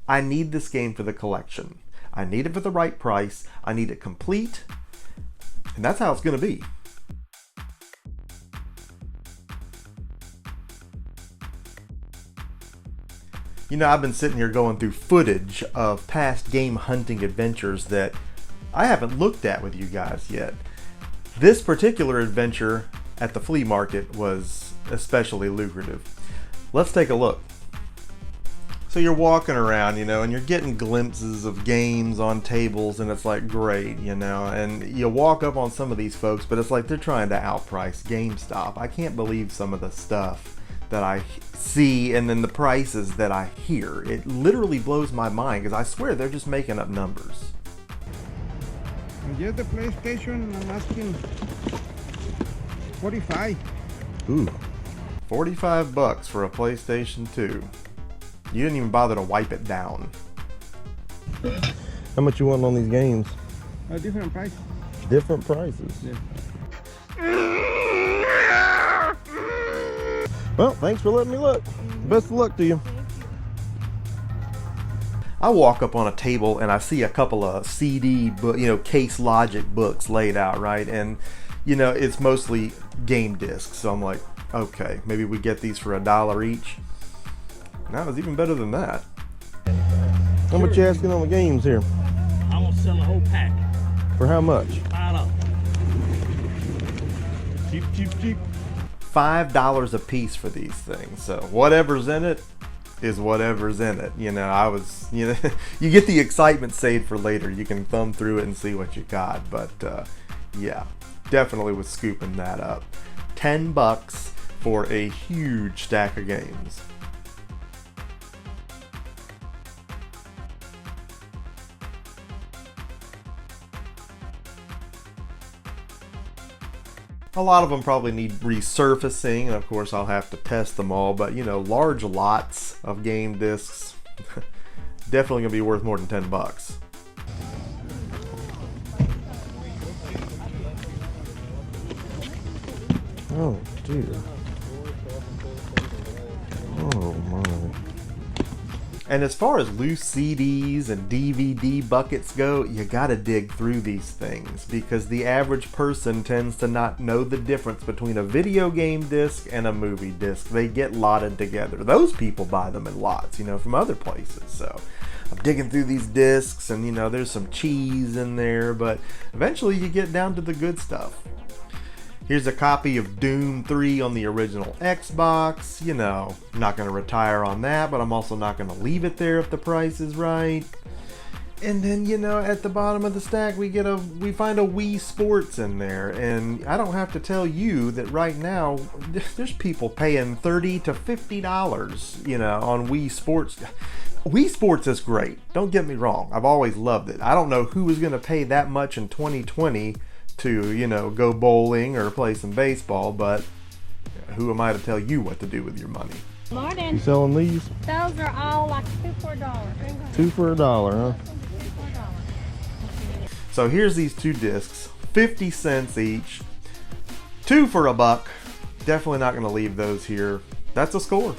I need this game for the collection. I need it for the right price. I need it complete. And that's how it's going to be. You know, I've been sitting here going through footage of past game hunting adventures that I haven't looked at with you guys yet. This particular adventure at the flea market was especially lucrative. Let's take a look. So you're walking around, you know, and you're getting glimpses of games on tables, and it's like great, you know, and you walk up on some of these folks, but it's like they're trying to outprice GameStop. I can't believe some of the stuff that I see and then the prices that I hear. It literally blows my mind because I swear they're just making up numbers. Just the PlayStation, I'm asking 45. Ooh, 45 bucks for a PlayStation 2. You didn't even bother to wipe it down. How much you want on these games? A different price. Different prices. Yeah. Well, thanks for letting me look. Best of luck to you. I walk up on a table and I see a couple of CD, Case Logic books laid out, right? And, you know, it's mostly game discs. So I'm like, okay, maybe we get these for $1 each. No, it's even better than that. How much you asking on the games here? I'm gonna sell a whole pack. For how much? $5. Cheap, cheap, cheap. $5 a piece for these things. So whatever's in it is whatever's in it. You know, you get the excitement saved for later. You can thumb through it and see what you got. But yeah, definitely was scooping that up. 10 bucks for a huge stack of games. A lot of them probably need resurfacing, and of course I'll have to test them all, but you know, large lots of game discs, definitely gonna be worth more than 10 bucks. Oh, dear. Oh, my. And as far as loose CDs and DVD buckets go, you gotta dig through these things because the average person tends to not know the difference between a video game disc and a movie disc. They get lotted together. Those people buy them in lots, you know, from other places. So I'm digging through these discs and, you know, there's some cheese in there, but eventually you get down to the good stuff. Here's a copy of Doom 3 on the original Xbox. You know, I'm not going to retire on that, but I'm also not going to leave it there if the price is right. And then, you know, at the bottom of the stack, we find a Wii Sports in there. And I don't have to tell you that right now, there's people paying $30 to $50, you know, on Wii Sports. Wii Sports is great. Don't get me wrong. I've always loved it. I don't know who was going to pay that much in 2020 to, you know, go bowling or play some baseball, but who am I to tell you what to do with your money? Morning. You selling these? Those are all like $2 for $1. 2 for $1, huh? So here's these two discs, 50 cents each, 2 for $1. Definitely not going to leave those here. That's a score.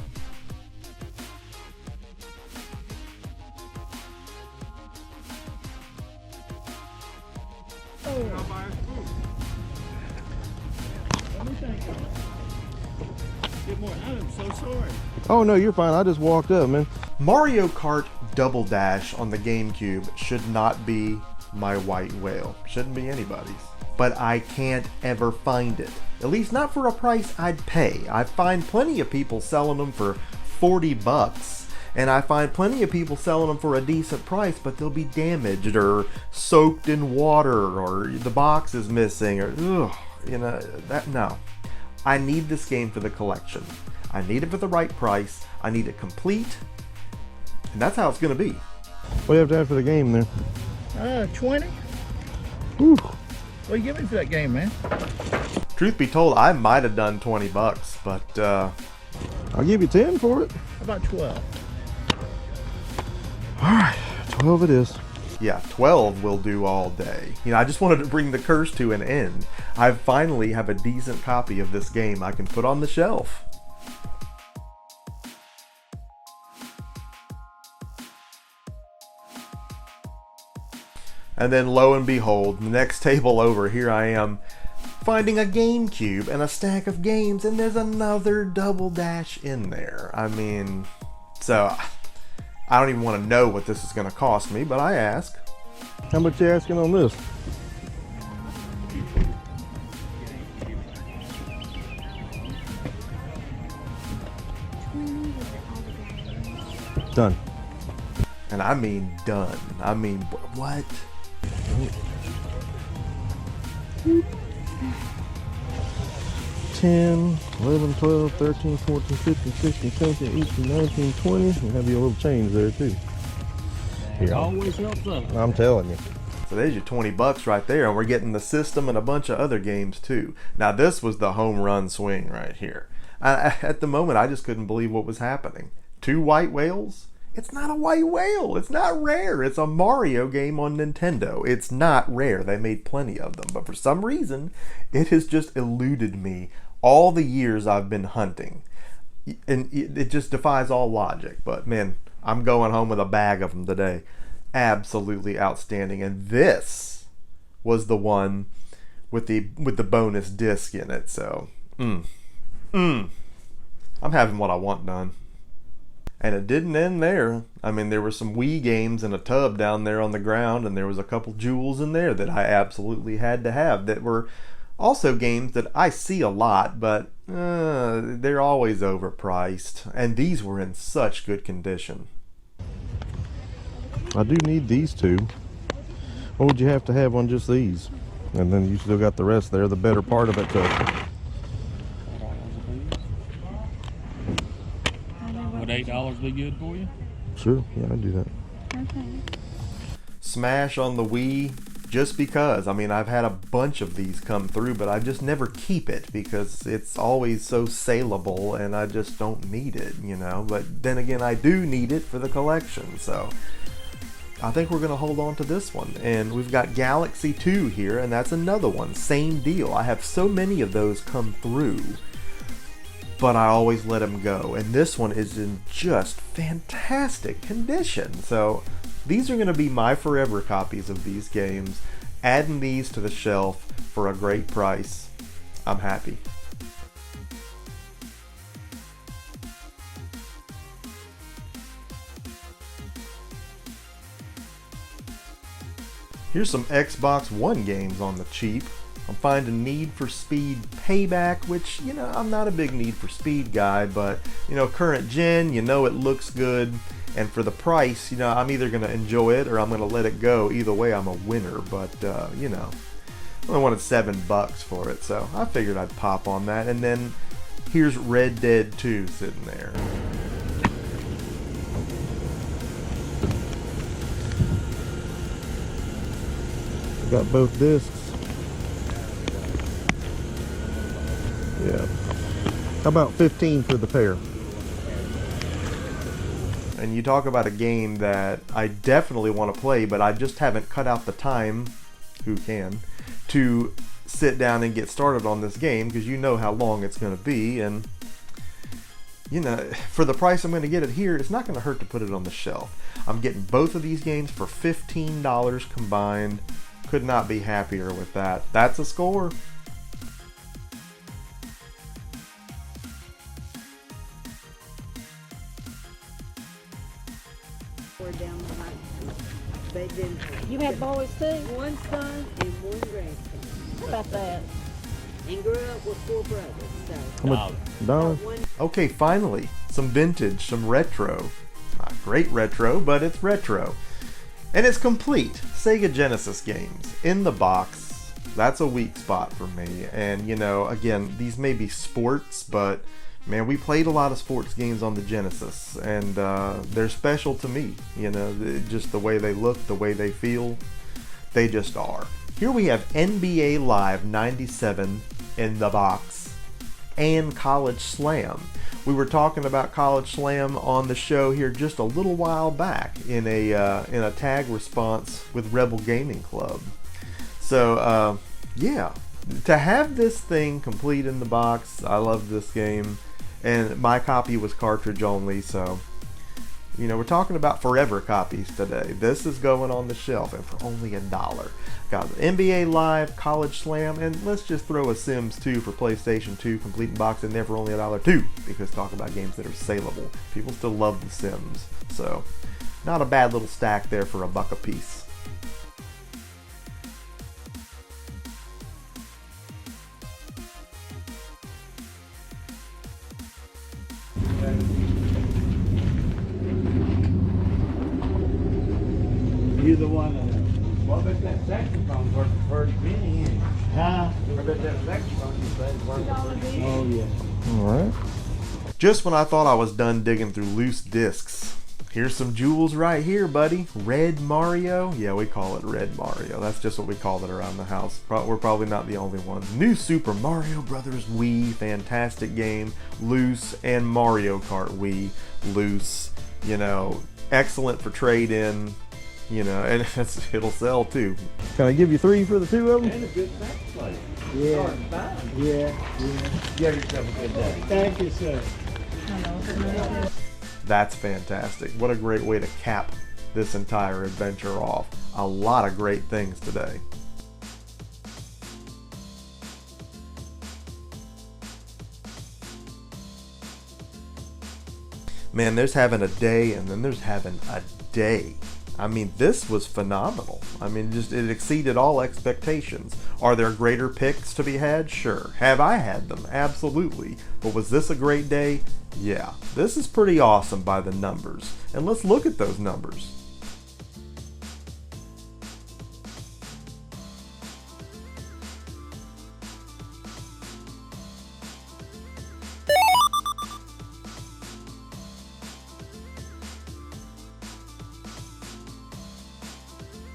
I'm so sorry. Oh, no, you're fine. I just walked up, man. Mario Kart Double Dash on the Gamecube should not be my white whale. Shouldn't be anybody's. But I can't ever find it. At least not for a price I'd pay. I find plenty of people selling them for 40 bucks. And I find plenty of people selling them for a decent price, but they'll be damaged or soaked in water or the box is missing or, you know, no. I need this game for the collection. I need it for the right price. I need it complete. And that's how it's going to be. What do you have to have for the game there? 20. Whew. What are you giving for that game, man? Truth be told, I might have done 20 bucks, but I'll give you 10 for it. How about 12? All right, 12 it is. yeah, 12 will do all day. You know, I just wanted to bring the curse to an end. I finally have a decent copy of this game I can put on the shelf. And then lo and behold, the next table over, here I am finding a Gamecube and a stack of games, and there's another Double Dash in there. I mean, so I don't even want to know what this is going to cost me, but I ask. How much you asking on this? Done. And I mean done. I mean, what? 10, 11, 12, 13, 14, 15, 16, 17, 18, 19, 20. You have your little change there too. It always helps out. I'm telling you. So there's your 20 bucks right there, and we're getting the system and a bunch of other games too. Now this was the home run swing right here. At the moment, I just couldn't believe what was happening. 2 white whales? It's not a white whale. It's not rare. It's a Mario game on Nintendo. It's not rare. They made plenty of them. But for some reason, it has just eluded me all the years I've been hunting. And it just defies all logic. But man, I'm going home with a bag of them today. Absolutely outstanding. And this was the one with the bonus disc in it. So, I'm having what I want done. And it didn't end there. I mean, there were some Wii games in a tub down there on the ground, and there was a couple jewels in there that I absolutely had to have that were also games that I see a lot, but they're always overpriced. And these were in such good condition. I do need these two. What would you have to have on just these? And then you still got the rest there, the better part of it too. Would $8 be good for you? Sure, yeah, I'd do that. Okay. Smash on the Wii, just because. I mean, I've had a bunch of these come through, but I just never keep it because it's always so saleable and I just don't need it, you know. But then again, I do need it for the collection, so I think we're going to hold on to this one. And we've got Galaxy 2 here, and that's another one. Same deal. I have so many of those come through, but I always let them go. And this one is in just fantastic condition. So these are going to be my forever copies of these games. Adding these to the shelf for a great price. I'm happy. Here's some Xbox One games on the cheap. I'm finding Need for Speed Payback, which, you know, I'm not a big Need for Speed guy, but, you know, current gen, you know, it looks good. And for the price, you know, I'm either going to enjoy it or I'm going to let it go. Either way, I'm a winner, but, you know, I only wanted $7 for it, so I figured I'd pop on that. And then here's Red Dead 2 sitting there. Got both discs. Yeah. How about 15 for the pair? And you talk about a game that I definitely want to play, but I just haven't cut out the time, who can, to sit down and get started on this game, because you know how long it's going to be. And, you know, for the price I'm going to get it here, it's not going to hurt to put it on the shelf. I'm getting both of these games for $15 combined. Could not be happier with that. That's a score. Down the line. They did You had boys too? one son and one grandson. How about that? And grew up with 4 brothers. So How much? Dollar? one Okay, finally, some vintage, some retro. Not great retro, but it's retro. And it's complete. Sega Genesis games in the box. That's a weak spot for me. And, you know, again, these may be sports, but man, we played a lot of sports games on the Genesis, and they're special to me. You know, just the way they look, the way they feel, they just are. Here we have NBA Live 97 in the box, and College Slam. We were talking about College Slam on the show here just a little while back in a tag response with Rebel Gaming Club. So yeah, to have this thing complete in the box, I love this game. And my copy was cartridge only, so You know, we're talking about forever copies today. This is going on the shelf and for only $1. Got NBA Live, College Slam, and let's just throw a Sims 2 for PlayStation 2 complete in box in there for only $1 too, because talk about games that are saleable. People still love The Sims, so not a bad little stack there for $1 a piece. You're the one that. Well, I bet that saxophone worked for Vinny. Huh? I bet that saxophone you played worked for Vinny. Oh, yeah. All right. Just when I thought I was done digging through loose discs, here's some jewels right here, buddy. Red Mario. Yeah, we call it Red Mario. That's just what we call it around the house. We're probably not the only ones. New Super Mario Brothers Wii, fantastic game. Loose, and Mario Kart Wii, loose. You know, excellent for trade-in. You know, and it'll sell too. Can I give you 3 for the 2 of them? And a good sax player. Yeah. Yeah. You have yourself a good day. Thank you, sir. That's fantastic. What a great way to cap this entire adventure off. A lot of great things today. Man, there's having a day and then there's having a day. I mean, this was phenomenal. I mean, it exceeded all expectations. Are there greater picks to be had? Sure. Have I had them? Absolutely. But was this a great day? Yeah. This is pretty awesome by the numbers. And let's look at those numbers.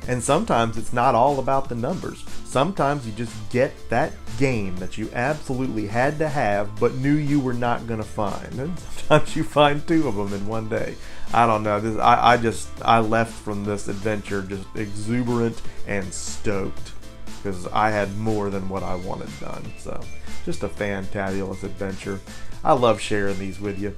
And sometimes it's not all about the numbers. Sometimes you just get that game that you absolutely had to have but knew you were not going to find. And sometimes you find 2 of them in one day. I don't know. I left from this adventure just exuberant and stoked because I had more than what I wanted done. So just a fantabulous adventure. I love sharing these with you.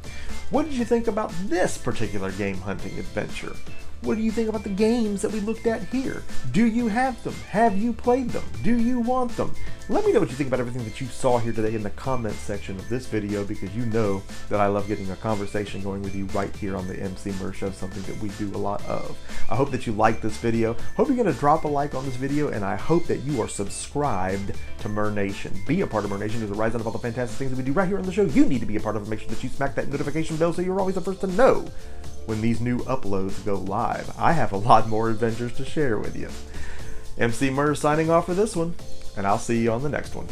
What did you think about this particular game hunting adventure? What do you think about the games that we looked at here? Do you have them? Have you played them? Do you want them? Let me know what you think about everything that you saw here today in the comments section of this video, because you know that I love getting a conversation going with you right here on the Emceemur Show, something that we do a lot of. I hope that you liked this video. Hope you're going to drop a like on this video, and I hope that you are subscribed to Mur Nation. Be a part of Mur Nation, because rising up all the fantastic things that we do right here on the show. You need to be a part of it. Make sure that you smack that notification bell so you're always the first to know when these new uploads go live. I have a lot more adventures to share with you. Emceemur signing off for this one, and I'll see you on the next one.